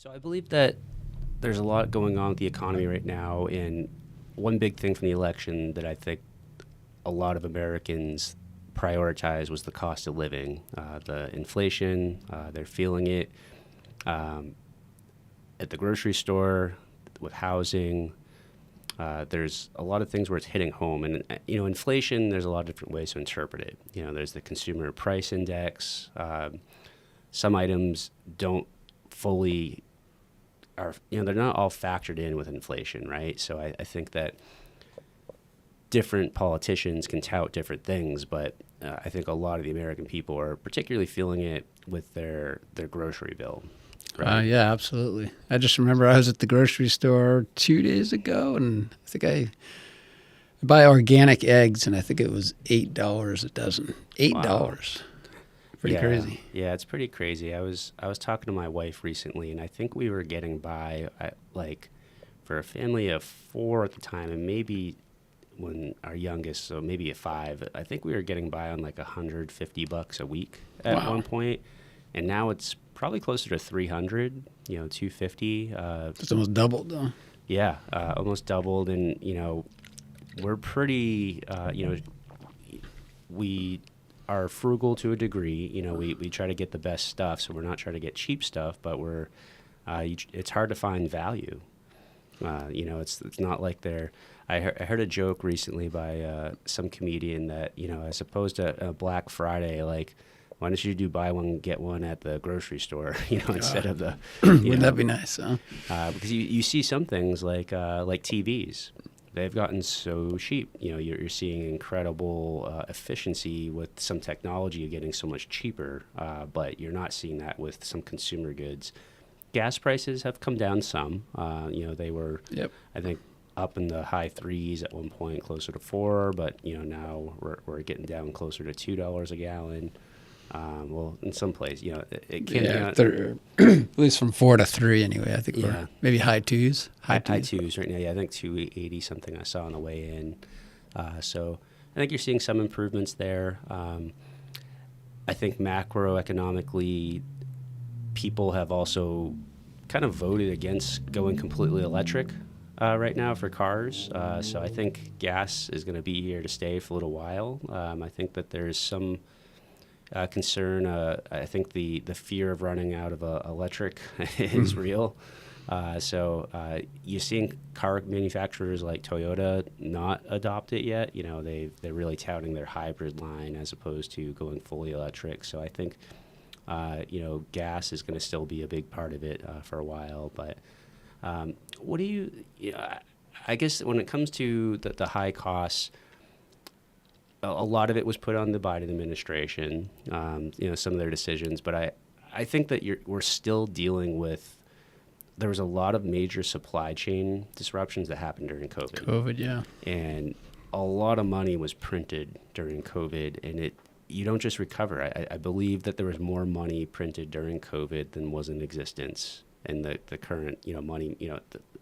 So I believe that there's a lot going on with the economy right now, and one big thing from the election that I think a lot of Americans prioritized was the cost of living, the inflation. They're feeling it um, at the grocery store, with housing. There's a lot of things where it's hitting home, and inflation. There's a lot of different ways to interpret it. There's the consumer price index. Some items don't fully they're not all factored in with inflation, right? So I think that different politicians can tout different things, but I think a lot of the American people are particularly feeling it with their grocery bill. Right? Yeah, absolutely. I just remember I was at the grocery store 2 days ago, and I think I buy organic eggs, and I think it was $8 a dozen. $8. Wow. Pretty crazy. Yeah, it's pretty crazy. I was talking to my wife recently, and I think we were getting by for a family of 4 at the time, and maybe when our youngest, so maybe at 5, I think we were getting by on like $150 a week at one point, and now it's probably closer to 300, 250. It's almost doubled, though. Yeah, almost doubled, and we're pretty, we are frugal to a degree. We try to get the best stuff, so we're not trying to get cheap stuff, but it's hard to find value. It's not like I heard a joke recently by some comedian that, as opposed to a Black Friday, like, why don't you do buy one, get one at the grocery store, instead of the... Wouldn't that be nice, huh? Because you see some things like TVs. They've gotten so cheap. You're seeing incredible efficiency with some technology getting so much cheaper, but you're not seeing that with some consumer goods. Gas prices have come down some. They were, I think, up in the high 3s at one point, closer to 4, but now we're getting down closer to $2 a gallon. Well, in some place, it can at least from 4 to 3 anyway. I think we're maybe high twos. High twos right now. Yeah, I think 280 something I saw on the way in. So I think you're seeing some improvements there. I think macroeconomically, people have also kind of voted against going completely electric right now for cars. So I think gas is going to be here to stay for a little while. I think that there's some concern. I think the fear of running out of electric is real. So you're seeing car manufacturers like Toyota not adopt it yet. They're really touting their hybrid line as opposed to going fully electric. So I think gas is going to still be a big part of it for a while. But what do you? I guess when it comes to the high costs, a lot of it was put on the Biden administration, some of their decisions. But I think that we're still dealing with, there was a lot of major supply chain disruptions that happened during COVID. Yeah. And a lot of money was printed during COVID, and you don't just recover. I believe that there was more money printed during COVID than was in existence in the current, money,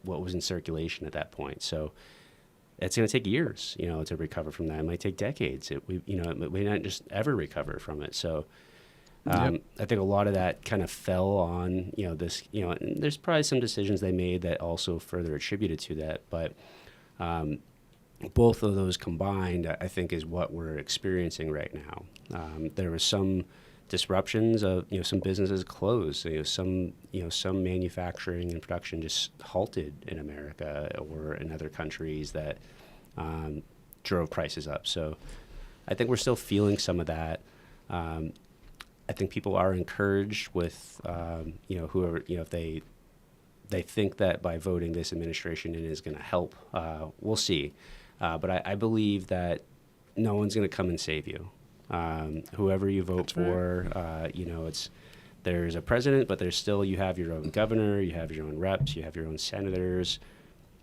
what was in circulation at that point. So it's going to take years, to recover from that. It might take decades. We may not just ever recover from it. So I think a lot of that kind of fell on, this, and there's probably some decisions they made that also further attributed to that. But both of those combined, I think, is what we're experiencing right now. There was some disruptions of, some businesses closed. Some manufacturing and production just halted in America or in other countries that drove prices up. So I think we're still feeling some of that. I think people are encouraged with, whoever, if they think that by voting this administration in is going to help. We'll see. But I believe that no one's going to come and save you. Whoever you vote for, there's a president, but you have your own governor, you have your own reps, you have your own senators.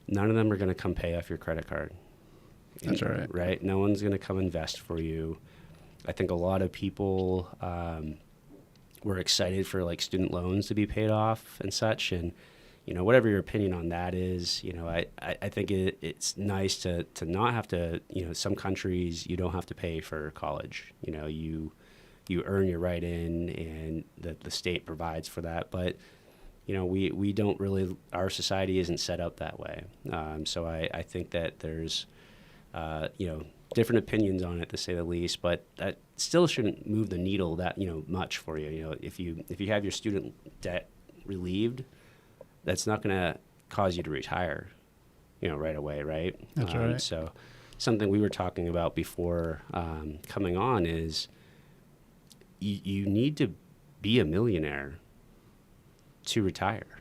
None of them are going to come pay off your credit card. That's right. Right? No one's going to come invest for you. I think a lot of people were excited for like student loans to be paid off and such, and whatever your opinion on that is, I think it's nice to not have to, some countries you don't have to pay for college. You earn your right in, and the state provides for that. But, we don't really, our society isn't set up that way. So I think that there's, different opinions on it, to say the least, but that still shouldn't move the needle that, much for you. If you have your student debt relieved, that's not going to cause you to retire, right away, right? That's right. So something we were talking about before coming on is you need to be a millionaire to retire.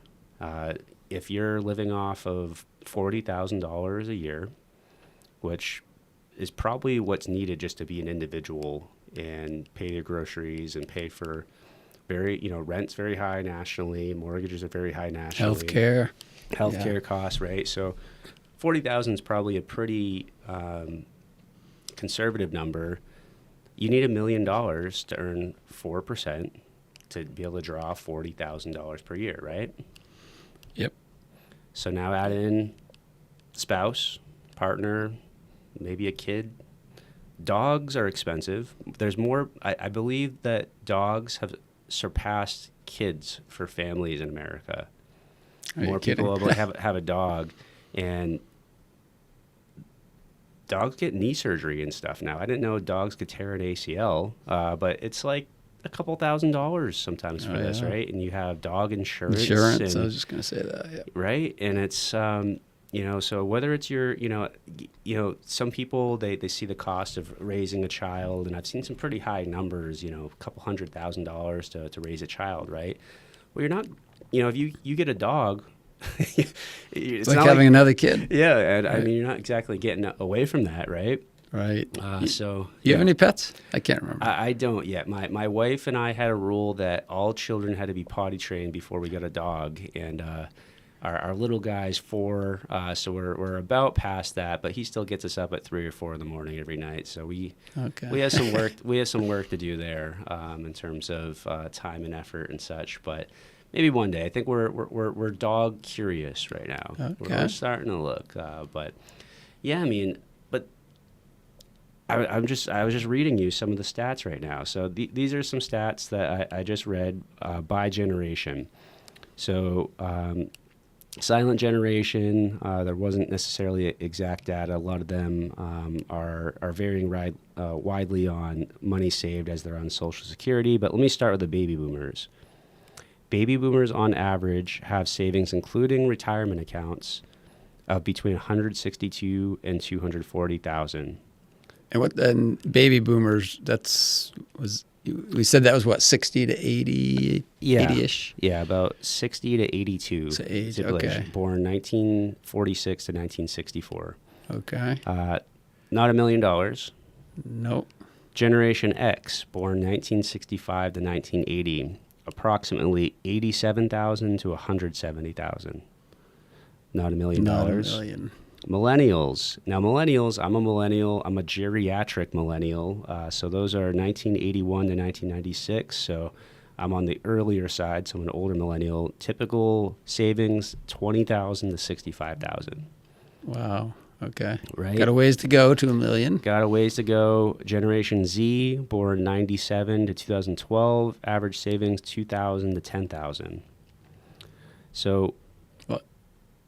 If you're living off of $40,000 a year, which is probably what's needed just to be an individual and pay your groceries and pay for rent's very high nationally, mortgages are very high nationally. Healthcare costs, right? So 40,000 is probably a pretty conservative number. You need $1 million to earn 4% to be able to draw $40,000 per year, right? Yep. So now add in spouse, partner, maybe a kid. Dogs are expensive. There's more. I believe that dogs have surpassed kids for families in America. More people have a dog, and dogs get knee surgery and stuff now. I didn't know dogs could tear an ACL, but it's like a couple $1,000s sometimes for this, right? And you have dog insurance. Insurance, I was just going to say that, yeah. Right? And it's, so whether it's your, some people, they see the cost of raising a child, and I've seen some pretty high numbers, a couple $100,000 to raise a child, right? Well, you're not, if you get a dog, it's like having another kid. Yeah, and right. I mean, you're not exactly getting away from that, right? Right. You have any pets? I can't remember. I don't yet. My wife and I had a rule that all children had to be potty trained before we got a dog, and our little guy's 4, so we're about past that, but he still gets us up at 3 or 4 in the morning every night. So we have some work. We have some work to do there in terms of time and effort and such, but. Maybe one day. I think we're dog curious right now. Okay. We're starting to look, but yeah, I mean, but I was just reading you some of the stats right now. So these are some stats that I just read by generation. So silent generation, there wasn't necessarily exact data. A lot of them are varying widely on money saved as they're on Social Security. But let me start with the baby boomers. Baby boomers, on average, have savings, including retirement accounts, of between $162,000 and $240,000. And baby boomers, we said that was what, 60 to 80, 80-ish? Yeah, about 60 to 82. So age, okay. Born 1946 to 1964. Okay. Not $1 million. Nope. Generation X, born 1965 to 1980. Approximately $87,000 to $170,000. Not $1 million. Not $1 million. Millennials. Now, millennials, I'm a millennial. I'm a geriatric millennial. So those are 1981 to 1996. So I'm on the earlier side, so I'm an older millennial. Typical savings, $20,000 to $65,000. Wow. Okay. Right. Got a ways to go to $1 million. Got a ways to go. Generation Z, born 97 to 2012. Average savings, $2,000 to $10,000. So,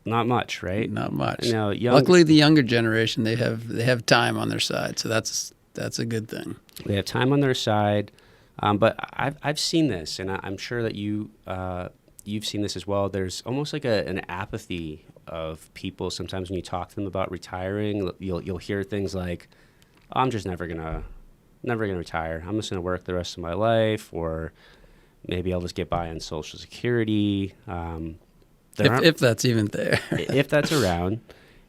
not much, right? Not much. Now, luckily, the younger generation, they have time on their side, so that's a good thing. They have time on their side, but I've seen this, and I'm sure that you've seen this as well. There's almost like an apathy of people. Sometimes when you talk to them about retiring, you'll hear things like, oh, "I'm just never gonna retire. I'm just gonna work the rest of my life," or maybe I'll just get by on Social Security. If that's even there. If that's around.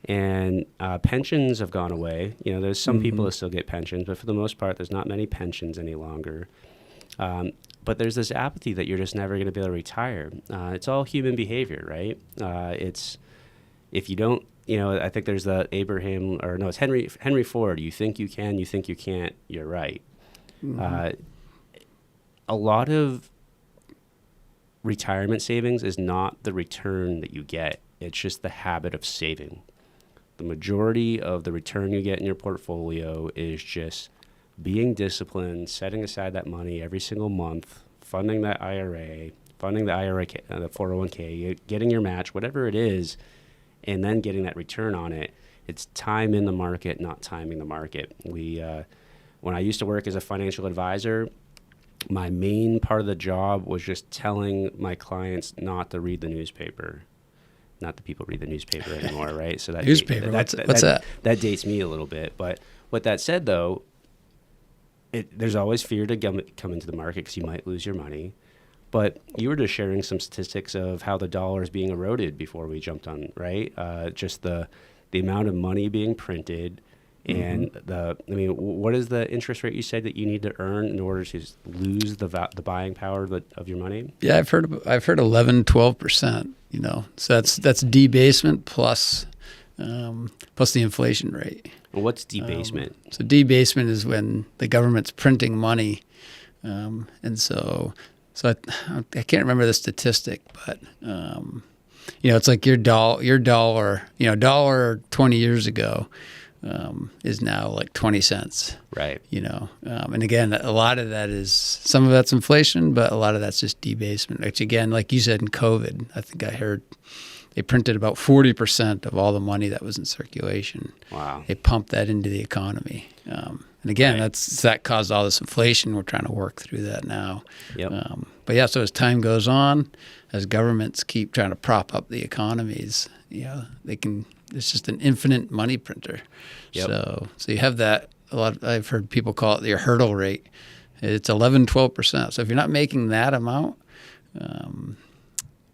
And pensions have gone away. There's some people that still get pensions, but for the most part, there's not many pensions any longer. But there's this apathy that you're just never going to be able to retire. It's all human behavior, right? It's if you don't, I think there's the it's Henry Ford. You think you can, you think you can't. You're right. A lot of retirement savings is not the return that you get. It's just the habit of saving. The majority of the return you get in your portfolio is just being disciplined, setting aside that money every single month, funding that IRA, funding the IRA, the 401k, getting your match, whatever it is, and then getting that return on it. It's time in the market, not timing the market. When I used to work as a financial advisor, my main part of the job was just telling my clients not to read the newspaper. Not that people read the newspaper anymore, right? So that newspaper. What's that? That dates me a little bit. But with that said, though, there's always fear to come into the market because you might lose your money. But you were just sharing some statistics of how the dollar is being eroded before we jumped on, right? Just the amount of money being printed. And what is the interest rate you said that you need to earn in order to lose the buying power of your money? Yeah, I've heard 11-12%. So that's debasement plus the inflation rate. And what's debasement? So debasement is when the government's printing money, and so I can't remember the statistic, but it's like your dollar, dollar 20 years ago. Is now like 20 cents. Right. And again, a lot of that is, some of that's inflation, but a lot of that's just debasement, which again, like you said in COVID, I think I heard they printed about 40% of all the money that was in circulation. Wow. They pumped that into the economy. And again, Right. that caused all this inflation. We're trying to work through that now. Yep. But yeah, so as time goes on, as governments keep trying to prop up the economies, it's just an infinite money printer. Yep. So you have that. I've heard people call it your hurdle rate. It's 11-12%. So if you're not making that amount,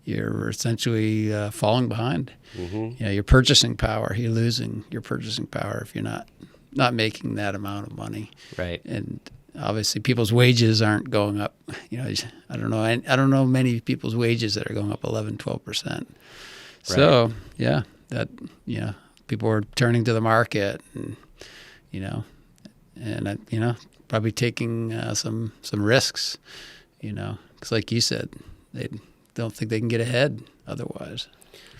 you're essentially falling behind. Mm-hmm. Your purchasing power. You're losing your purchasing power if you're not making that amount of money. Right. And obviously, people's wages aren't going up. I don't know many people's wages that are going up 11-12%. So yeah, people are turning to the market, and probably taking some risks. Because like you said, they don't think they can get ahead otherwise.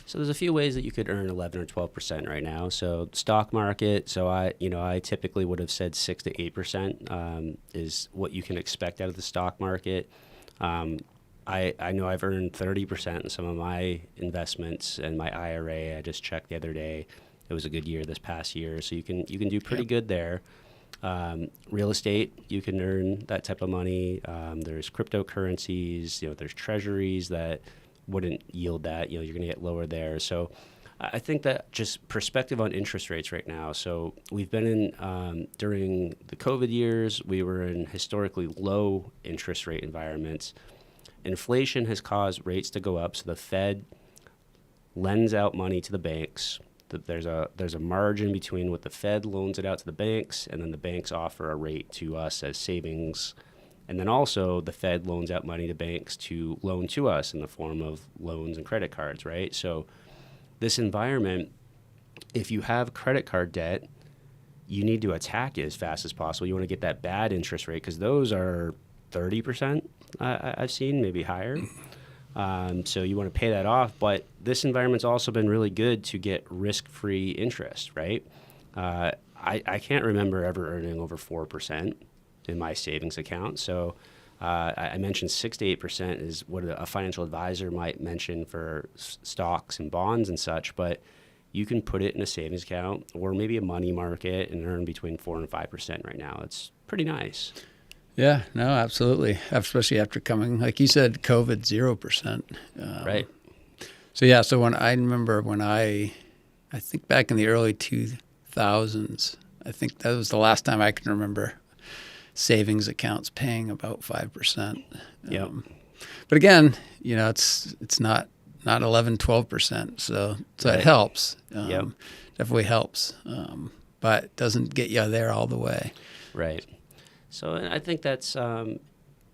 So there's a few ways that you could earn 11 or 12% right now. So stock market. So I typically would have said 6 to 8% is what you can expect out of the stock market. I know I've earned 30% in some of my investments and my IRA. I just checked the other day. It was a good year this past year, so you can do pretty good there. Real estate, you can earn that type of money. There's cryptocurrencies. There's treasuries that wouldn't yield that. You're going to get lower there. So I think that just perspective on interest rates right now. So we've been in during the COVID years, we were in historically low interest rate environments. Inflation has caused rates to go up, so the Fed lends out money to the banks. There's a margin between what the Fed loans it out to the banks, and then the banks offer a rate to us as savings. And then also the Fed loans out money to banks to loan to us in the form of loans and credit cards, right? So this environment, if you have credit card debt, you need to attack it as fast as possible. You want to get that bad interest rate because those are 30%. I've seen, maybe higher. So you want to pay that off. But this environment's also been really good to get risk-free interest, right? I can't remember ever earning over 4% in my savings account. So I mentioned 6 to 8% is what a financial advisor might mention for stocks and bonds and such. But you can put it in a savings account or maybe a money market and earn between 4 and 5% right now. It's pretty nice. Yeah, no, absolutely. Especially after coming, like you said, COVID 0%. Right. So yeah, so when I think back in the early 2000s, I think that was the last time I can remember savings accounts paying about 5%. Yep. But again, it's not 11-12%. So Right. It helps. Yep. Definitely helps. But it doesn't get you there all the way. Right. So I think that's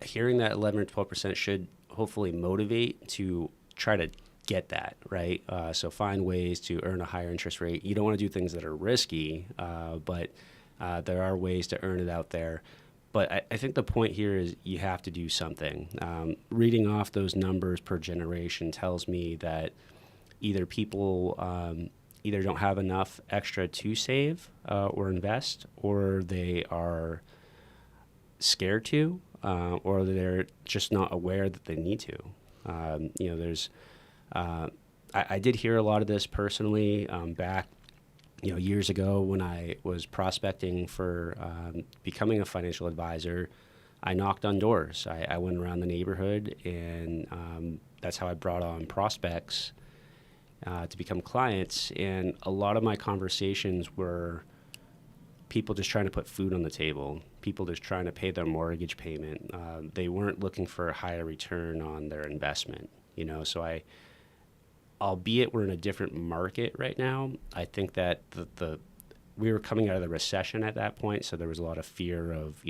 hearing that 11 or 12% should hopefully motivate to try to get that, right? So find ways to earn a higher interest rate. You don't want to do things that are risky, but there are ways to earn it out there. But I think the point here is you have to do something. Reading off those numbers per generation tells me that either people either don't have enough extra to save or invest, or they are scared to, or they're just not aware that they need to. There's I did hear a lot of this personally back years ago when I was prospecting for becoming a financial advisor. I knocked on doors. I went around the neighborhood, and that's how I brought on prospects to become clients. And a lot of my conversations were people just trying to put food on the table, people just trying to pay their mortgage payment. They weren't looking for a higher return on their investment. So albeit we're in a different market right now, I think that we were coming out of the recession at that point, so there was a lot of fear of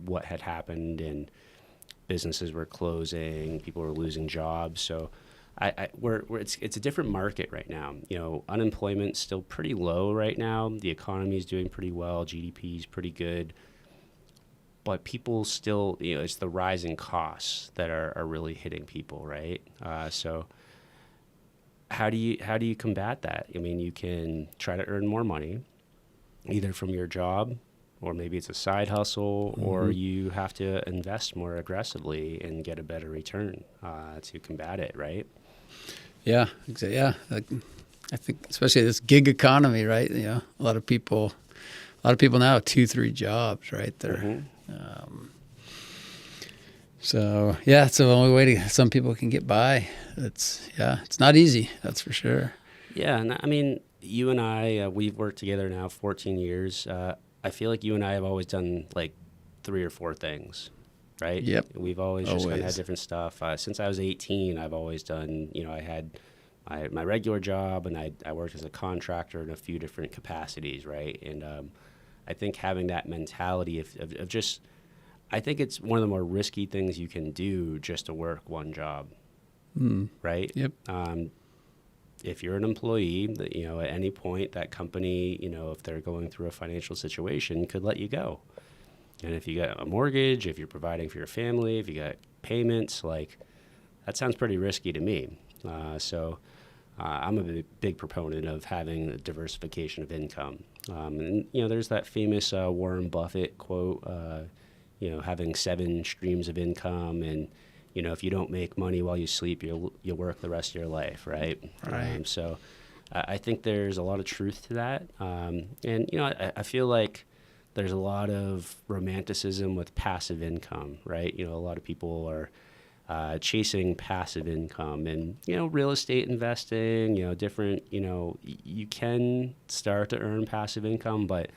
what had happened, and businesses were closing, people were losing jobs. So it's a different market right now. Unemployment's still pretty low right now. The economy is doing pretty well. GDP is pretty good. But people still, it's the rising costs that are really hitting people, right? So how do you combat that? I mean, you can try to earn more money, either from your job, or maybe it's a side hustle, or you have to invest more aggressively and get a better return to combat it, right? Yeah, exactly. Yeah, I think especially this gig economy, right? A lot of people now have 2-3 jobs, right? They're so yeah, it's the only way some people can get by. It's not easy, that's for sure. Yeah, and I mean, you and I, we've worked together now 14 years. I feel like you and I have always done like 3 or 4 things, right? Yep. We've always just kind of had different stuff. Since I was 18, I've always done, I had my regular job, and I worked as a contractor in a few different capacities, right? And I think having that mentality of just, I think it's one of the more risky things you can do, just to work one job, right? Yep. If you're an employee, at any point that company, if they're going through a financial situation, could let you go. And if you got a mortgage, if you're providing for your family, if you got payments, like that sounds pretty risky to me. So I'm a big proponent of having a diversification of income. And there's that famous Warren Buffett quote, having 7 streams of income, and if you don't make money while you sleep, you'll work the rest of your life, right? Right. So I think there's a lot of truth to that. And I feel like there's a lot of romanticism with passive income, right? A lot of people are chasing passive income, and real estate investing, different, you can start to earn passive income, but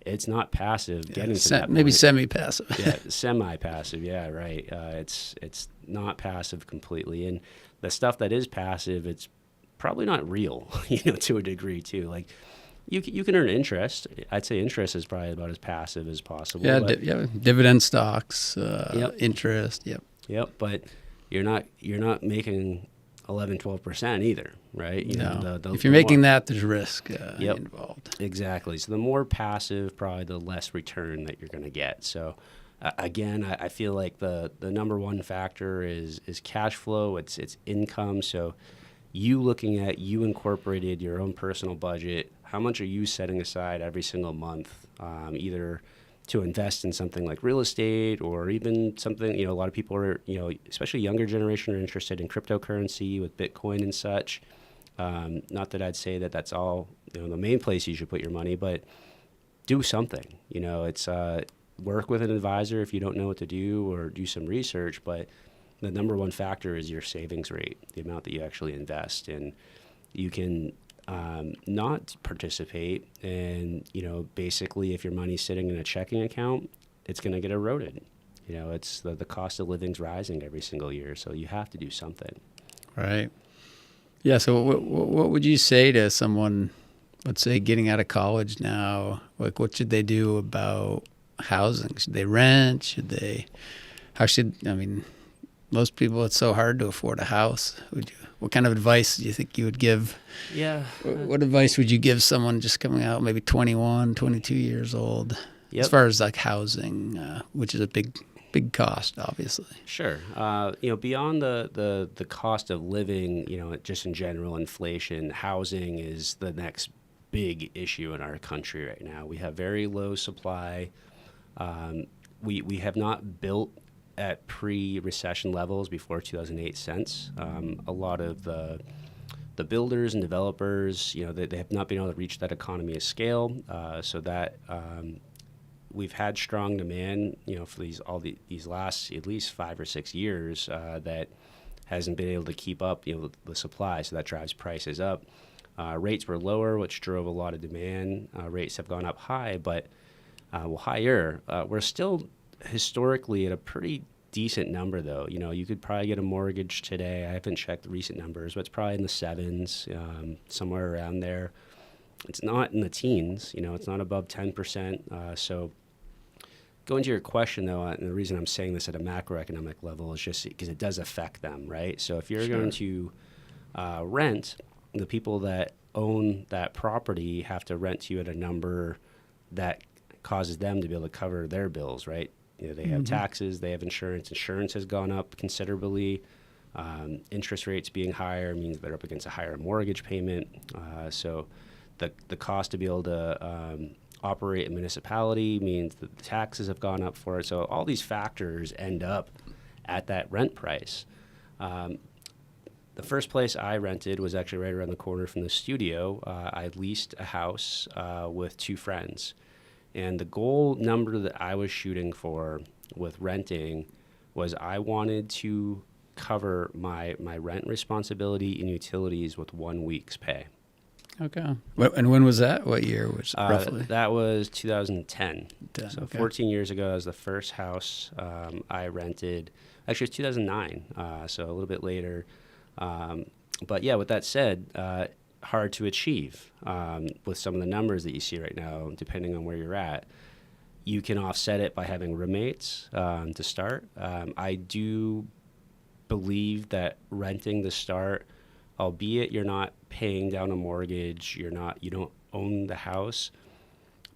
it's not passive. Getting to that maybe point. Semi-passive. Yeah, semi-passive. Yeah, right. It's not passive completely, and the stuff that is passive, it's probably not real, to a degree too. Like you can earn interest. I'd say interest is probably about as passive as possible. Yeah, dividend stocks, Yep. interest. Yep. Yep, but you're not making 11-12% either, right? No. If you're making that, there's risk involved. Exactly. So the more passive, probably the less return that you're going to get. So again, I feel like the number one factor is cash flow. It's income. So you incorporated your own personal budget. How much are you setting aside every single month, either to invest in something like real estate, or even something, a lot of people are, especially younger generation, are interested in cryptocurrency with Bitcoin and such. Not that I'd say that that's all, the main place you should put your money, but do something. It's work with an advisor if you don't know what to do, or do some research. But the number one factor is your savings rate, the amount that you actually invest. And you can not participate, and basically if your money's sitting in a checking account, it's going to get eroded. It's the cost of living's rising every single year, so you have to do something. Right. Yeah. So what would you say to someone, let's say, getting out of college now? Like, what should they do about housing? Should they rent? Most people, it's so hard to afford a house. What kind of advice do you think you would give? Yeah. What advice would you give someone just coming out, maybe 21, 22 years old, Yep. as far as like housing, which is a big cost, obviously? Sure. Beyond the cost of living, just in general, inflation, housing is the next big issue in our country right now. We have very low supply. We have not built at pre-recession levels before 2008 since. A lot of the builders and developers, they have not been able to reach that economy of scale, so that we've had strong demand, for these last at least 5 or 6 years that hasn't been able to keep up, the supply, so that drives prices up. Rates were lower, which drove a lot of demand. Rates have gone up higher. We're still historically at a pretty decent number, though. You could probably get a mortgage today. I haven't checked the recent numbers, but it's probably in the sevens, somewhere around there. It's not in the teens. It's not above 10%. So going to your question, though, and the reason I'm saying this at a macroeconomic level is just because it does affect them, right? So if you're going to rent, the people that own that property have to rent to you at a number that causes them to be able to cover their bills, right? They have taxes, they have insurance. Insurance has gone up considerably. Interest rates being higher means they're up against a higher mortgage payment. So the cost to be able to operate a municipality means that the taxes have gone up for it. So all these factors end up at that rent price. The first place I rented was actually right around the corner from the studio. I leased a house with 2 friends. And the goal number that I was shooting for with renting was I wanted to cover my rent responsibility and utilities with 1 week's pay. Okay. And when was that? What year was roughly? That was 2010. So okay. 14 years ago, that was the first house I rented. Actually, it was 2009, so a little bit later. But yeah, with that said, hard to achieve with some of the numbers that you see right now, depending on where you're at. You can offset it by having roommates to start. I do believe that renting to start, albeit you're not paying down a mortgage, you don't own the house,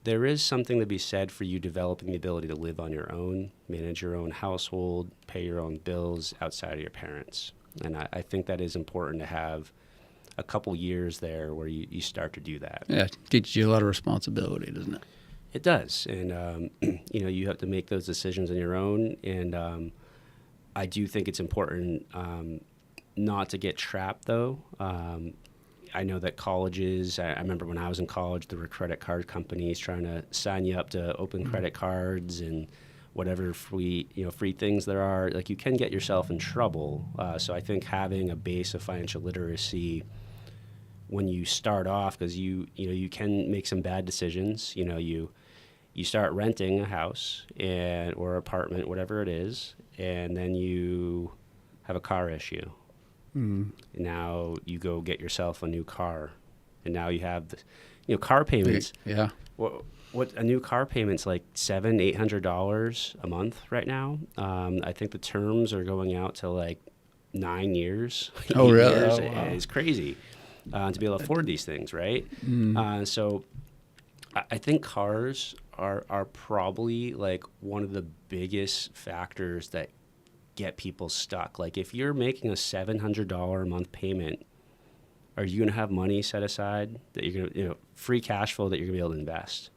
there is something to be said for you developing the ability to live on your own, manage your own household, pay your own bills outside of your parents. And I think that is important to have a couple years there where you start to do that. Yeah, it teaches you a lot of responsibility, doesn't it? It does. And, you have to make those decisions on your own. And I do think it's important not to get trapped, though. I know that colleges, I remember when I was in college, there were credit card companies trying to sign you up to open credit cards and whatever free things there are. Like, you can get yourself in trouble. So I think having a base of financial literacy when you start off, because you can make some bad decisions. You start renting a house or apartment, whatever it is, and then you have a car issue. Now you go get yourself a new car, and now you have car payments. Yeah. What a new car payment's like $700-800 a month right now. I think the terms are going out to like 9 years. Oh, really? Years. Oh, wow. It's crazy to be able to afford these things, right? So I think cars are probably like one of the biggest factors that get people stuck. Like, if you're making a $700 a month payment, are you going to have money set aside that you're going to, free cash flow that you're going to be able to invest?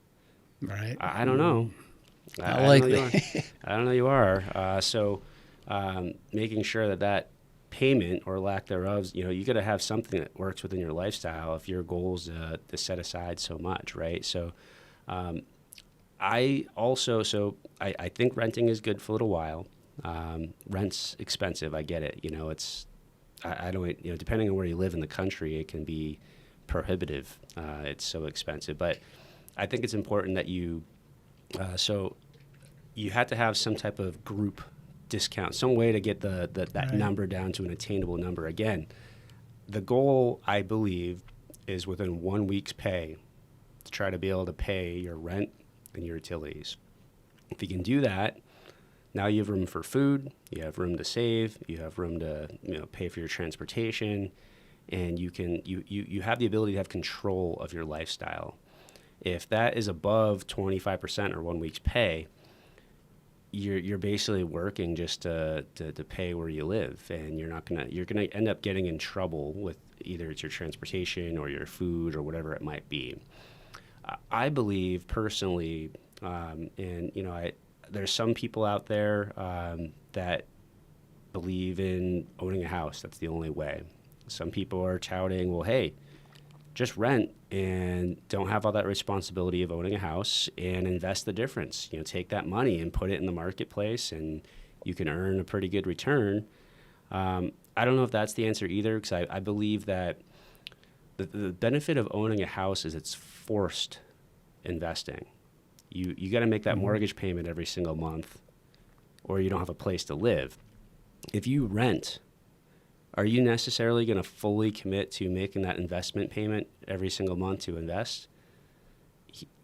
Right. I don't know. I like that. I don't know you are. So making sure that payment or lack thereof, you got to have something that works within your lifestyle if your goal is to set aside so much, right? So I think renting is good for a little while. Rent's expensive. I get it. I don't, depending on where you live in the country, it can be prohibitive. It's so expensive. But I think it's important that you have to have some type of group discount, some way to get that right. number down to an attainable number. Again, the goal, I believe, is within 1 week's pay to try to be able to pay your rent and your utilities. If you can do that, now you have room for food, you have room to save, you have room to pay for your transportation, and you have the ability to have control of your lifestyle. If that is above 25% or 1 week's pay, you're basically working just to pay where you live, and you're gonna end up getting in trouble with either it's your transportation or your food or whatever it might be. I believe personally, there's some people out there that believe in owning a house. That's the only way. Some people are touting, well, hey, just rent and don't have all that responsibility of owning a house and invest the difference. Take that money and put it in the marketplace and you can earn a pretty good return. I don't know if that's the answer either, because I believe that the benefit of owning a house is it's forced investing. You got to make that mortgage payment every single month or you don't have a place to live. If you rent, are you necessarily going to fully commit to making that investment payment every single month to invest?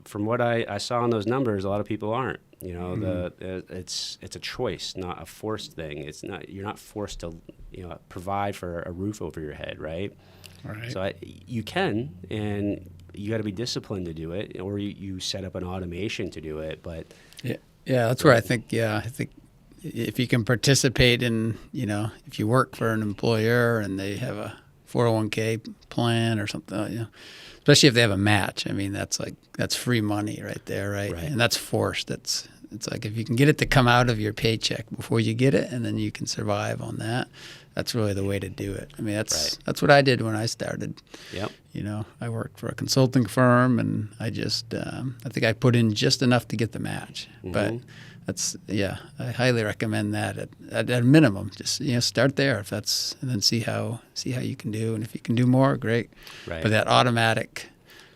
From what I saw in those numbers, a lot of people aren't. It's a choice, not a forced thing. You're not forced to provide for a roof over your head, right? Right. So you can, and you got to be disciplined to do it, or you set up an automation to do it. But yeah, that's where I think if you can participate in, if you work for an employer and they have a 401k plan or something, especially if they have a match. I mean, that's free money right there, right? And that's forced. It's like if you can get it to come out of your paycheck before you get it, and then you can survive on that. That's really the way to do it. I mean, that's what I did when I started. Yep. I worked for a consulting firm, and I just I think I put in just enough to get the match. Mm-hmm. But I highly recommend that at a minimum. Just start there and then see how you can do, and if you can do more, great. Right. But that automatic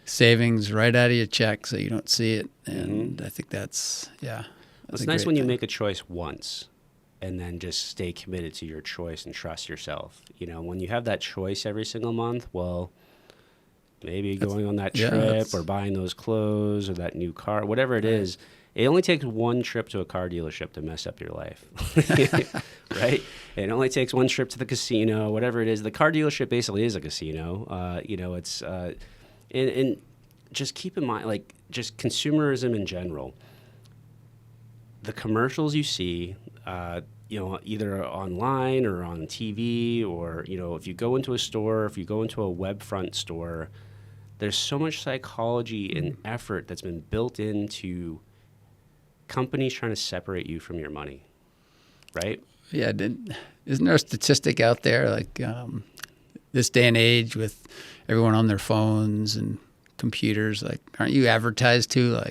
savings right out of your check, so you don't see it, and I think that's it's nice when you make a choice once, and then just stay committed to your choice and trust yourself. When you have that choice every single month, well, maybe going on that trip or buying those clothes or that new car, whatever it is. It only takes one trip to a car dealership to mess up your life, right? It only takes one trip to the casino, whatever it is. The car dealership basically is a casino. It's and just keep in mind, just consumerism in general. The commercials you see, either online or on TV, or if you go into a store, if you go into a web front store, there's so much psychology and effort that's been built into companies trying to separate you from your money, right? Yeah, isn't there a statistic out there this day and age with everyone on their phones and computers? Aren't you advertised to?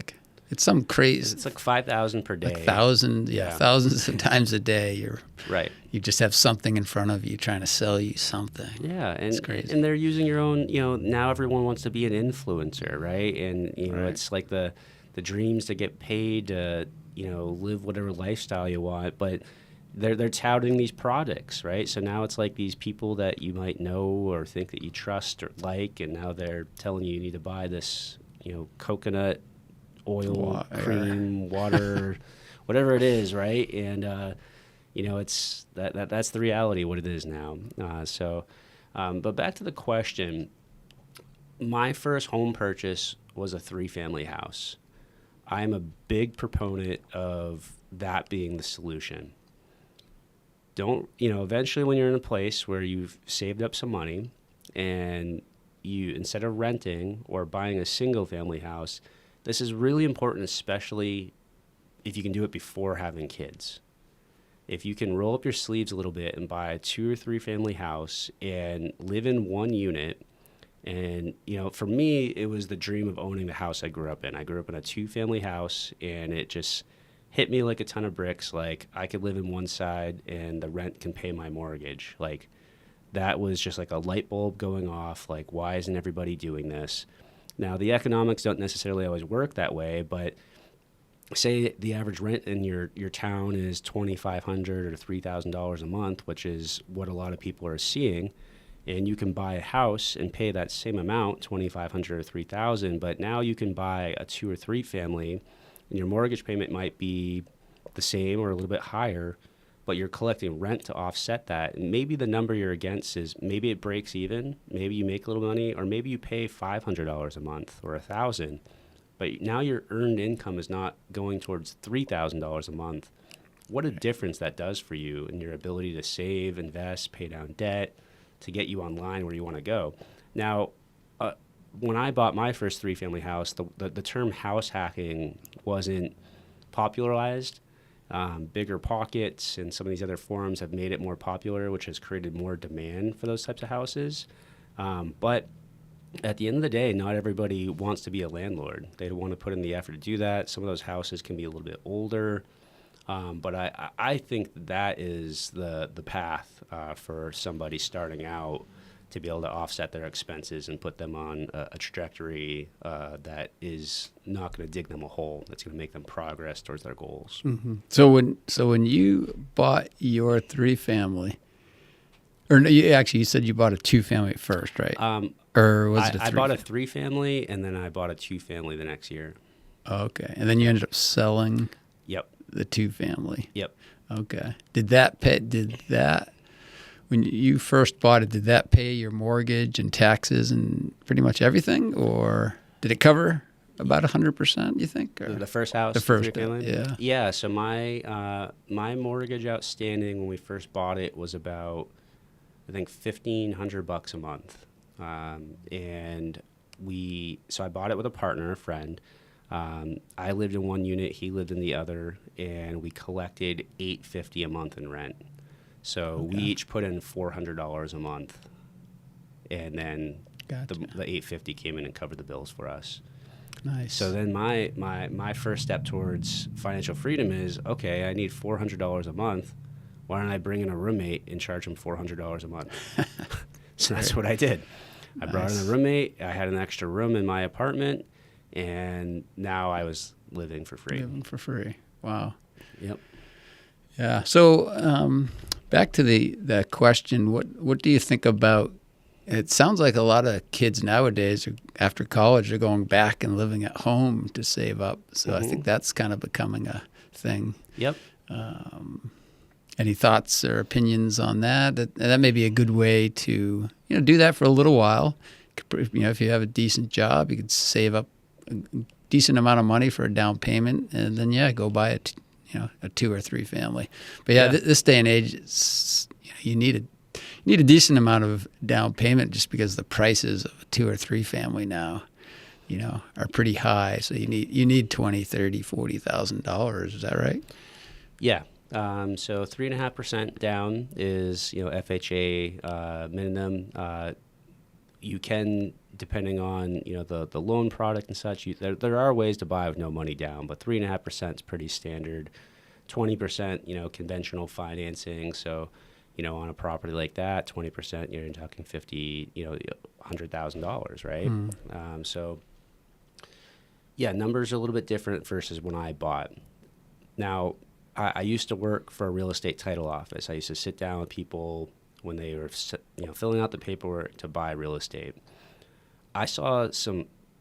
It's some crazy. It's 5,000 per day. Thousands of times a day. You just have something in front of you trying to sell you something. Yeah, and it's crazy. And they're using your own. Now everyone wants to be an influencer, right? And it's like the dreams to get paid to live whatever lifestyle you want, but they're touting these products, right? So now it's like these people that you might know or think that you trust or like, and now they're telling you need to buy this coconut oil, cream, water, whatever it is, right? And it's that's the reality of what it is now. But back to the question, my first home purchase was a 3-family house. I'm a big proponent of that being the solution. Eventually when you're in a place where you've saved up some money and you, instead of renting or buying a single family house, this is really important, especially if you can do it before having kids. If you can roll up your sleeves a little bit and buy a 2 or 3 family house and live in one unit. And, for me, it was the dream of owning the house I grew up in. I grew up in a 2-family house, and it just hit me like a ton of bricks. I could live in one side, and the rent can pay my mortgage. That was just like a light bulb going off. Why isn't everybody doing this? Now, the economics don't necessarily always work that way, but say the average rent in your town is $2,500 or $3,000 a month, which is what a lot of people are seeing. And you can buy a house and pay that same amount, $2,500 or $3,000, but now you can buy a 2 or 3 family, and your mortgage payment might be the same or a little bit higher, but you're collecting rent to offset that. And maybe the number you're against is maybe it breaks even, maybe you make a little money, or maybe you pay $500 a month or $1,000, but now your earned income is not going towards $3,000 a month. What a difference that does for you in your ability to save, invest, pay down debt, to get you online where you want to go. Now, when I bought my first 3-family house, the term house hacking wasn't popularized. Bigger Pockets and some of these other forums have made it more popular, which has created more demand for those types of houses. But at the end of the day, not everybody wants to be a landlord. They don't want to put in the effort to do that. Some of those houses can be a little bit older. But I think that is the path for somebody starting out to be able to offset their expenses and put them on a trajectory that is not going to dig them a hole. That's going to make them progress towards their goals. Mm-hmm. So when you bought your 3-family, or no, you said you bought a 2-family first, right? Or was it a 3? I bought a 3-family, and then I bought a 2-family the next year. Okay, and then you ended up selling. Yep. The 2-family. Yep. Okay. Did that when you first bought it, did that pay your mortgage and taxes and pretty much everything, or did it cover about 100%? You think? Or? The first house, the first, 3-family? yeah. Yeah. So my mortgage outstanding when we first bought it was about, I think, $1,500 a month, and so I bought it with a partner, a friend. I lived in one unit, he lived in the other, and we collected $850 a month in rent. So we each put in $400 a month, and then Gotcha. the $850 came in and covered the bills for us. Nice. So then my first step towards financial freedom is, okay, I need $400 a month. Why don't I bring in a roommate and charge him $400 a month? So that's what I did. I brought in a roommate. I had an extra room in my apartment, and now I was living for free. Living for free. Wow. Yep. Yeah. So back to the question, what do you think about? It sounds like a lot of kids nowadays, after college, are going back and living at home to save up. So I think that's kind of becoming a thing. Yep. Any thoughts or opinions on that? That may be a good way to do that for a little while. If you have a decent job, you could save up a decent amount of money for a down payment, and then go buy a 2 or 3 family. But this day and age, you need a decent amount of down payment just because the prices of a 2 or 3 family now, are pretty high. So you need $20,000, $30,000, $40,000. Is that right? Yeah. So 3.5% down is FHA minimum. You can, depending on the loan product and such, there are ways to buy with no money down, but 3.5% is pretty standard. 20% conventional financing. So on a property like that, 20% you're talking $100,000, right? So yeah, numbers are a little bit different versus when I bought. Now, I used to work for a real estate title office. I used to sit down with people when they were filling out the paperwork to buy real estate. I saw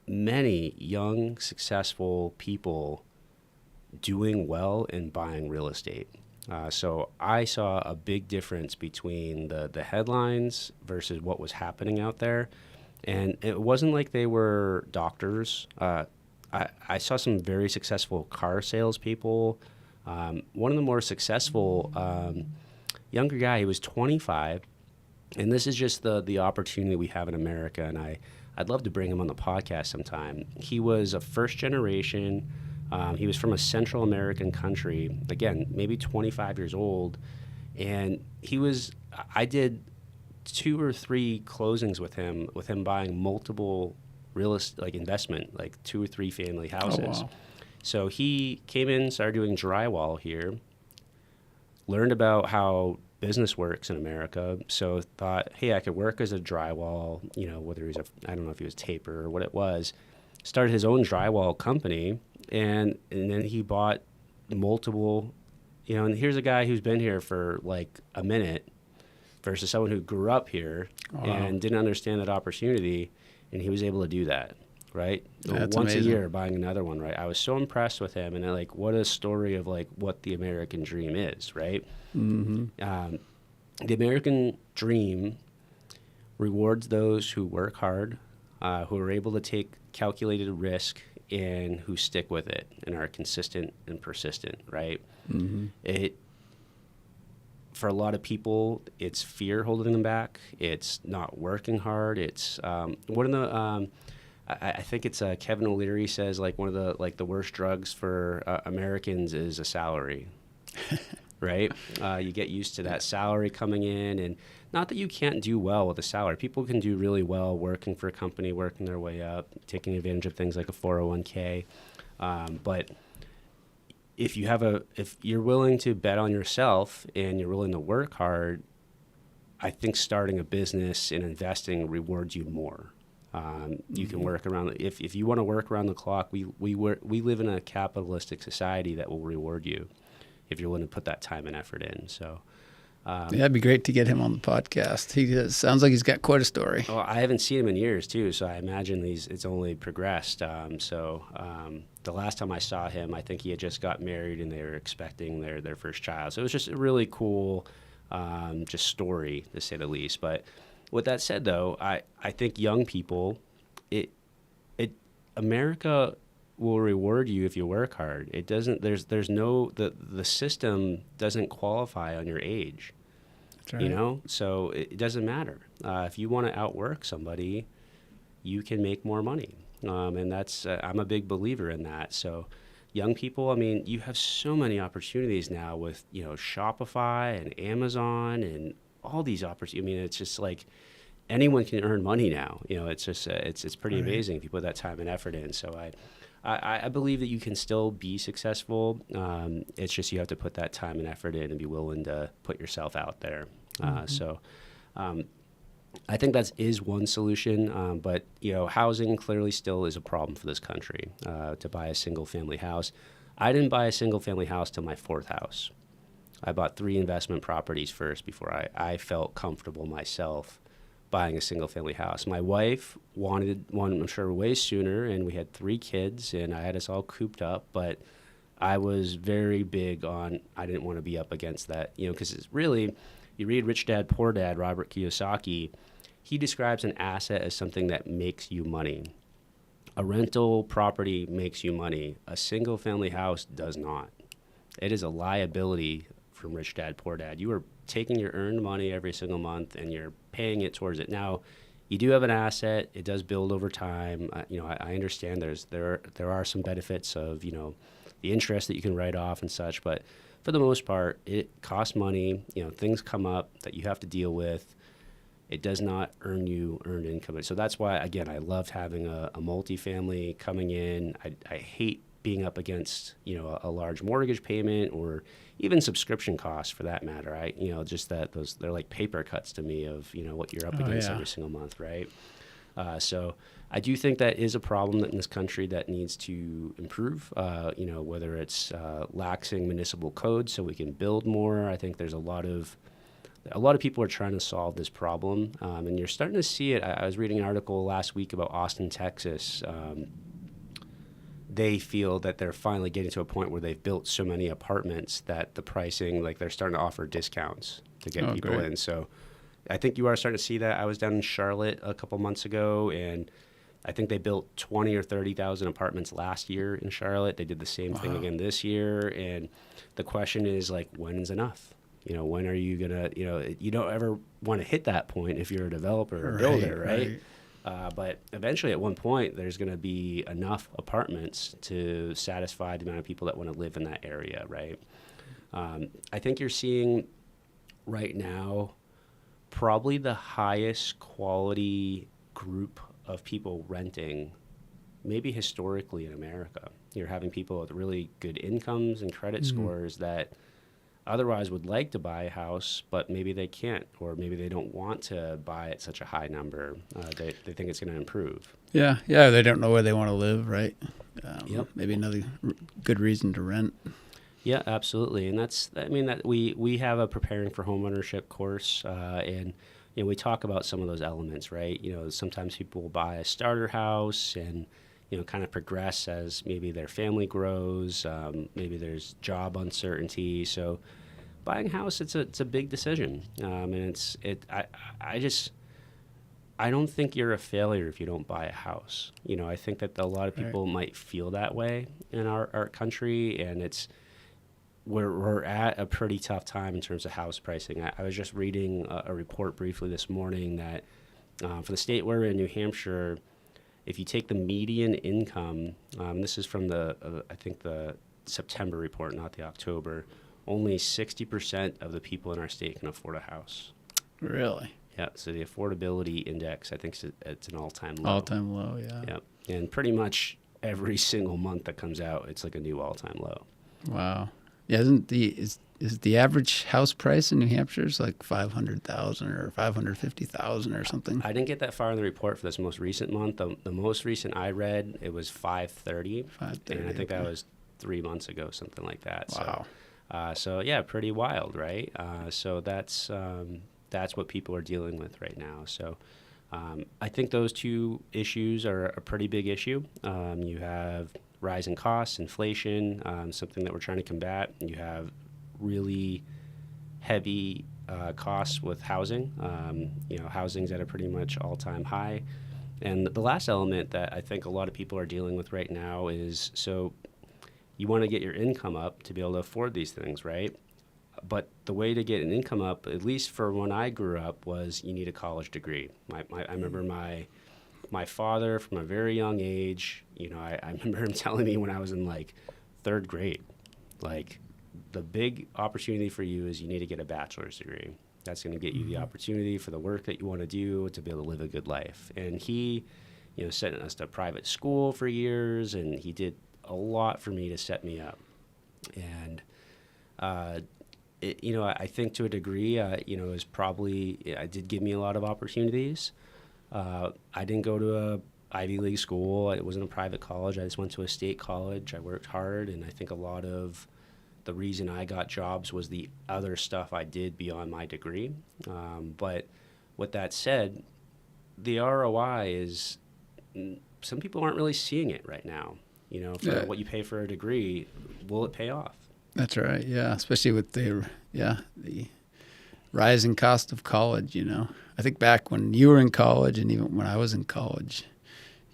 many young, successful people doing well in buying real estate. So I saw a big difference between the headlines versus what was happening out there. And it wasn't like they were doctors. I saw some very successful car salespeople. One of the more successful younger guy, he was 25, and this is just the opportunity we have in America, and I'd love to bring him on the podcast sometime. He was a first generation. He was from a Central American country, again, maybe 25 years old, and I did 2 or 3 closings with him buying multiple real estate, like investment, like 2 or 3 family houses. Oh, wow. So he came in, started doing drywall here, learned about how business works in America, so thought, hey, I could work as a drywall, whether he's I don't know if he was taper or what it was, started his own drywall company, and then he bought multiple, and here's a guy who's been here for like a minute versus someone who grew up here and didn't understand that opportunity, and he was able to do that. Right? That's once amazing. a year buying another one, right? I was so impressed with him, and what a story of what the American dream is, right? Mm-hmm. The American dream rewards those who work hard, who are able to take calculated risk, and who stick with it and are consistent and persistent, right? Mm-hmm. For a lot of people, it's fear holding them back. It's not working hard. It's one of the I think it's Kevin O'Leary says one of the worst drugs for Americans is a salary, right? You get used to that salary coming in, and not that you can't do well with a salary. People can do really well working for a company, working their way up, taking advantage of things like a 401k. But if you're willing to bet on yourself and you're willing to work hard, I think starting a business and investing rewards you more. You can work around if you want to work around the clock. We live in a capitalistic society that will reward you if you're willing to put that time and effort in. So, it'd be great to get him on the podcast. Sounds like he's got quite a story. well, I haven't seen him in years too, so I imagine it's only progressed. The last time I saw him, I think he had just got married and they were expecting their first child. So it was just a really cool, just story to say the least. But with that said, though, I think young people, America will reward you if you work hard. It doesn't. There's no the system doesn't qualify on your age. That's right. You know, so it doesn't matter. If you want to outwork somebody, you can make more money, and that's I'm a big believer in that. So, young people, I mean, you have so many opportunities now with Shopify and Amazon and all these opportunities. I mean, it's just like anyone can earn money now. It's just it's pretty amazing if you put that time and effort in. So I believe that you can still be successful. It's just you have to put that time and effort in and be willing to put yourself out there. So I think that is one solution. But housing clearly still is a problem for this country. To buy a single family house, I didn't buy a single family house till my fourth house. I bought 3 investment properties first before I felt comfortable myself buying a single-family house. My wife wanted one, I'm sure, way sooner, and we had 3 kids, and I had us all cooped up, but I was very big on, I didn't want to be up against that, because it's really, you read Rich Dad, Poor Dad, Robert Kiyosaki, he describes an asset as something that makes you money. A rental property makes you money. A single-family house does not. It is a liability from Rich Dad, Poor Dad. You are taking your earned money every single month and you're paying it towards it. Now, you do have an asset. It does build over time. I understand there are some benefits of, the interest that you can write off and such, but for the most part, it costs money. Things come up that you have to deal with. It does not earn you earned income. So that's why, again, I loved having a multifamily coming in. I hate being up against, a large mortgage payment or even subscription costs for that matter. Just that they're like paper cuts to me of, what you're up against every single month, right? So I do think that is a problem in this country that needs to improve, whether it's laxing municipal codes so we can build more. I think there's a lot of people are trying to solve this problem, and you're starting to see it. I was reading an article last week about Austin, Texas. They feel that they're finally getting to a point where they've built so many apartments that the pricing, like they're starting to offer discounts to get people in. So I think you are starting to see that. I was down in Charlotte a couple months ago, and I think they built 20 or 30,000 apartments last year in Charlotte. They did the same thing again this year. And the question is, like, when's enough? When are you going to, you don't ever want to hit that point if you're a developer or builder, right? But eventually at one point, there's going to be enough apartments to satisfy the amount of people that want to live in that area, right? I think you're seeing right now probably the highest quality group of people renting, maybe historically in America. You're having people with really good incomes and credit scores that otherwise would like to buy a house, but maybe they can't, or maybe they don't want to buy at such a high number. They think it's going to improve. Yeah, they don't know where they want to live, right? Yep. Maybe another good reason to rent. Yeah, absolutely. And that we have a preparing for homeownership course, and we talk about some of those elements, right? Sometimes people will buy a starter house and kind of progress as maybe their family grows. Maybe there's job uncertainty. So buying a house, it's a big decision. And I don't think you're a failure if you don't buy a house. I think that a lot of people might feel that way in our country, and we're at a pretty tough time in terms of house pricing. I was just reading a report briefly this morning that for the state we're in, New Hampshire, if you take the median income, this is from I think the September report, not the October, only 60% of the people in our state can afford a house. Really? Yeah, so the affordability index, I think it's an all-time low. All-time low, yeah. Yep. And pretty much every single month that comes out, it's like a new all-time low. Wow. Yeah, is the average house price in New Hampshire is like 500,000 or 550,000 or something? I didn't get that far in the report for this most recent month. The most recent I read, it was 530. 530. And I think that was 3 months ago, something like that. Wow. So yeah, pretty wild, right? So that's what people are dealing with right now. So I think those two issues are a pretty big issue. You have rising costs, inflation, something that we're trying to combat. You have really heavy costs with housing. Housing's at a pretty much all-time high. And the last element that I think a lot of people are dealing with right now is, so you want to get your income up to be able to afford these things, right? But the way to get an income up, at least for when I grew up, was you need a college degree. I remember my father from a very young age, I remember him telling me when I was in like third grade, like the big opportunity for you is you need to get a bachelor's degree. That's going to get you the opportunity for the work that you want to do to be able to live a good life. And he, sent us to private school for years, and he did a lot for me to set me up. And, I think to a degree, it did give me a lot of opportunities. I didn't go to a Ivy League school. It wasn't a private college. I just went to a state college. I worked hard, and I think a lot of the reason I got jobs was the other stuff I did beyond my degree. But with that said, the ROI is, some people aren't really seeing it right now. For what you pay for a degree, will it pay off? That's right. Yeah, especially with the rising cost of college. I think back when you were in college, and even when I was in college,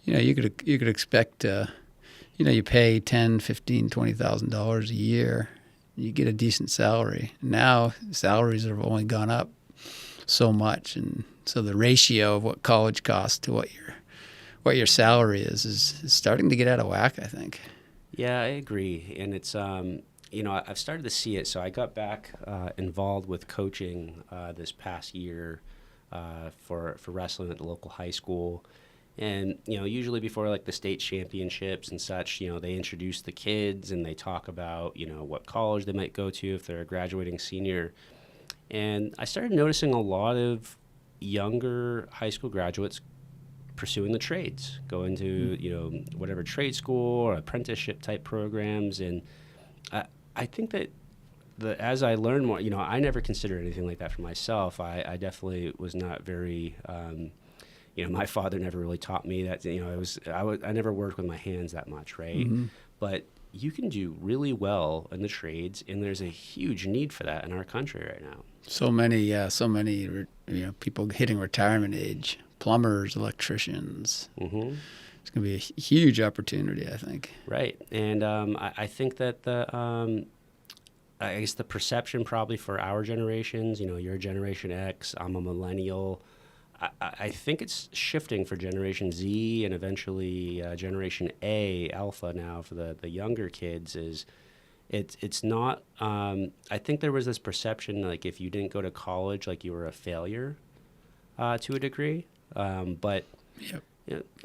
you could expect, you pay $10,000, $15,000, $20,000 a year, you get a decent salary. Now salaries have only gone up so much, and so the ratio of what college costs to what your salary is starting to get out of whack, I think. Yeah, I agree, and it's I've started to see it. So I got back involved with coaching this past year for wrestling at the local high school. And, usually before like the state championships and such, they introduce the kids and they talk about, what college they might go to if they're a graduating senior. And I started noticing a lot of younger high school graduates pursuing the trades, going to, whatever trade school or apprenticeship type programs. And I think that as I learned more, I never considered anything like that for myself. I definitely was not very, my father never really taught me that, I never worked with my hands that much, right? Mm-hmm. But you can do really well in the trades, and there's a huge need for that in our country right now. So many people hitting retirement age, plumbers, electricians. Mm-hmm. It's going to be a huge opportunity, I think. Right. And I think that I guess the perception probably for our generations, you're Generation X, I'm a millennial. I think it's shifting for Generation Z and eventually Generation A, Alpha now for the younger kids. It's not, I think there was this perception like if you didn't go to college, like you were a failure to a degree. But yep.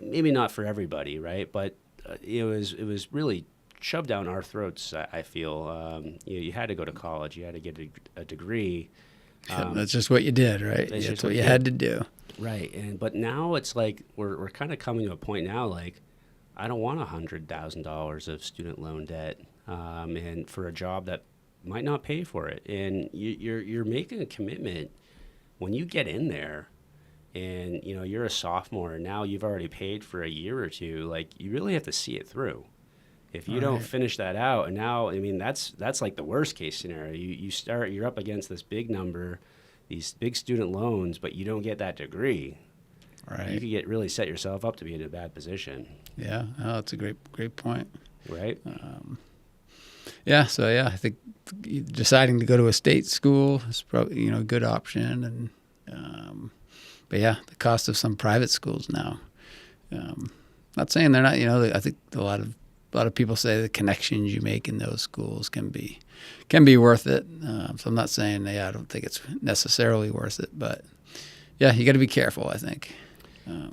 Maybe not for everybody, right? But it was really shoved down our throats. I feel you had to go to college, you had to get a degree. That's just what you did, right? That's what you had to do, right? But now it's like we're kind of coming to a point now. Like, I don't want $100,000 of student loan debt, and for a job that might not pay for it. And you're making a commitment when you get in there. And, you're a sophomore and now you've already paid for a year or two, like you really have to see it through. If you don't finish that out, and now, that's like the worst case scenario. You're up against this big number, these big student loans, but you don't get that degree. Right. You could really set yourself up to be in a bad position. Yeah. Oh, that's a great point. Right. I think deciding to go to a state school is probably, a good option. And, the cost of some private schools now. Not saying they're not, I think a lot of a lot of people say the connections you make in those schools can be worth it. So I'm not saying, I don't think it's necessarily worth it, but yeah, you got to be careful, I think.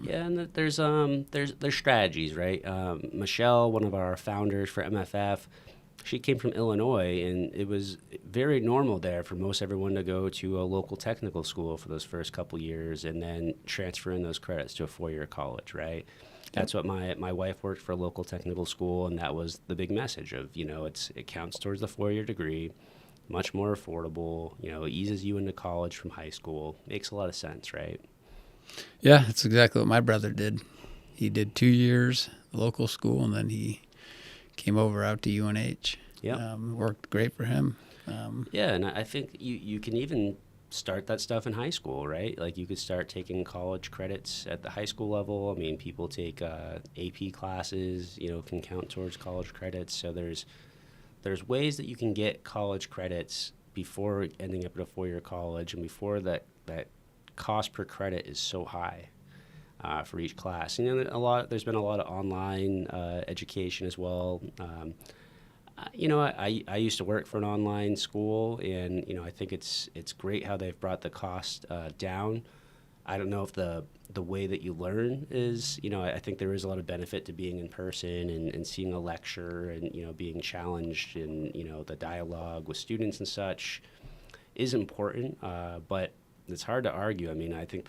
Yeah, and there's strategies, right? Michelle, one of our founders for MFF, she came from Illinois, and it was very normal there for most everyone to go to a local technical school for those first couple years and then transfer in those credits to a 4-year college, right? That's what my wife worked for a local technical school, and that was the big message of, it counts towards the 4-year degree, much more affordable, eases you into college from high school. Makes a lot of sense, right? Yeah, that's exactly what my brother did. He did 2 years local school, and then he came over out to UNH. Yeah, worked great for him. Yeah, and I think you can even start that stuff in high school, right? Like you could start taking college credits at the high school level. I mean, people take AP classes, can count towards college credits. So there's ways that you can get college credits before ending up at a 4-year college, and before that cost per credit is so high for each class. And there's been a lot of online education as well. I used to work for an online school, and I think it's great how they've brought the cost down. I don't know if the way that you learn is, I think there is a lot of benefit to being in person and seeing a lecture and being challenged, and the dialogue with students and such is important. But it's hard to argue. I mean, I think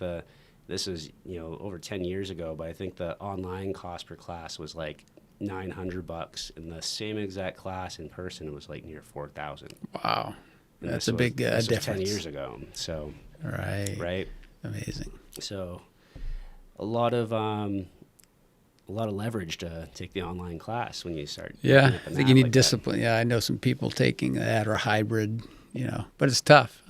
this is over 10 years ago, but I think the online cost per class was like $900, and the same exact class in person was like near $4,000. Wow, And that's a big difference. Was 10 years ago, so right, amazing. So a lot of leverage to take the online class when you start. Yeah, I think you need discipline. Yeah, I know some people taking that or hybrid. But it's tough.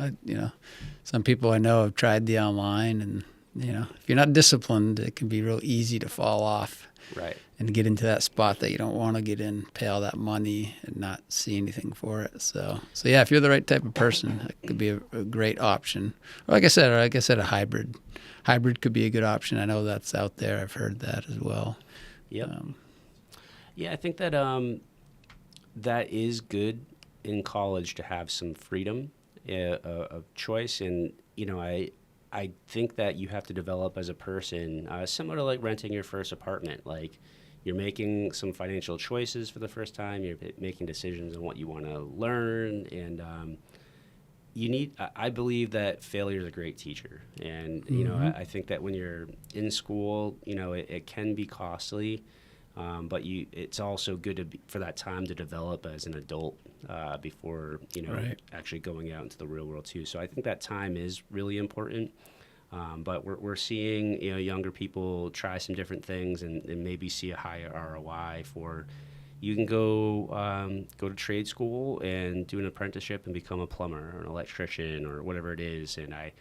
Some people I know have tried the online, and if you're not disciplined, it can be real easy to fall off. Right. And get into that spot that you don't want to get in, pay all that money and not see anything for it. So yeah, if you're the right type of person, it could be a great option. Or like I said, a hybrid. Hybrid could be a good option. I know that's out there. I've heard that as well. Yep. Yeah, I think that that is good in college to have some freedom of choice, and I think that you have to develop as a person, similar to like renting your first apartment. Like you're making some financial choices for the first time. You're making decisions on what you want to learn, and I believe that failure is a great teacher. And I think that when you're in school, it can be costly, but it's also good for that time to develop as an adult before right. actually going out into the real world too. So I think that time is really important. But we're seeing younger people try some different things and maybe see a higher ROI for. You can go to trade school and do an apprenticeship and become a plumber or an electrician or whatever it is. And I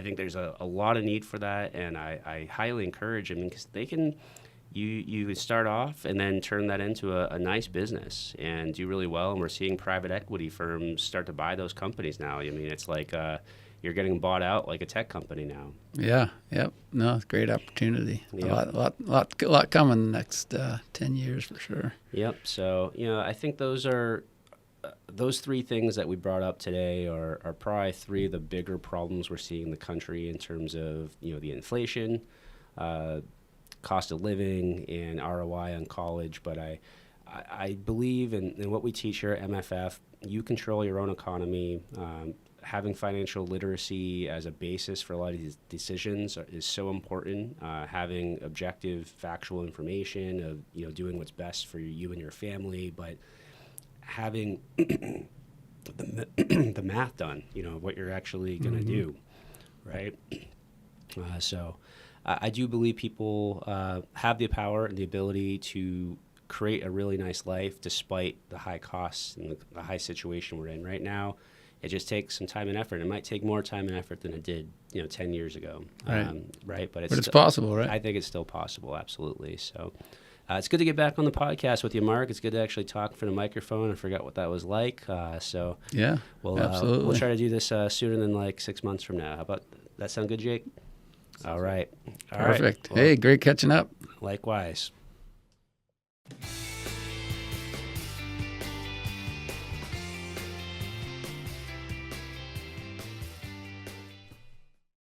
think there's a lot of need for that, and I highly encourage them, because they can. You start off and then turn that into a nice business and do really well. And we're seeing private equity firms start to buy those companies now. I mean, it's like you're getting bought out like a tech company now. Yeah. Yep. No, it's a great opportunity. Yep. A lot coming the next 10 years for sure. Yep. So I think those are those three things that we brought up today are probably three of the bigger problems we're seeing in the country in terms of the inflation, cost of living, and ROI on college. But I believe in what we teach here at MFF. You control your own economy. Having financial literacy as a basis for a lot of these decisions is so important. Having objective, factual information of doing what's best for you and your family, but having the math done, what you're actually going to do, right? So I do believe people have the power and the ability to create a really nice life despite the high costs and the high situation we're in right now. It just takes some time and effort. It might take more time and effort than it did, 10 years ago. Right. But it's possible, right? I think it's still possible, absolutely. So it's good to get back on the podcast with you, Mark. It's good to actually talk for the microphone. I forgot what that was like. Yeah, absolutely. We'll try to do this sooner than like 6 months from now. How about that? Sound good, Jake? All right. Perfect. Well, hey, great catching up. Likewise.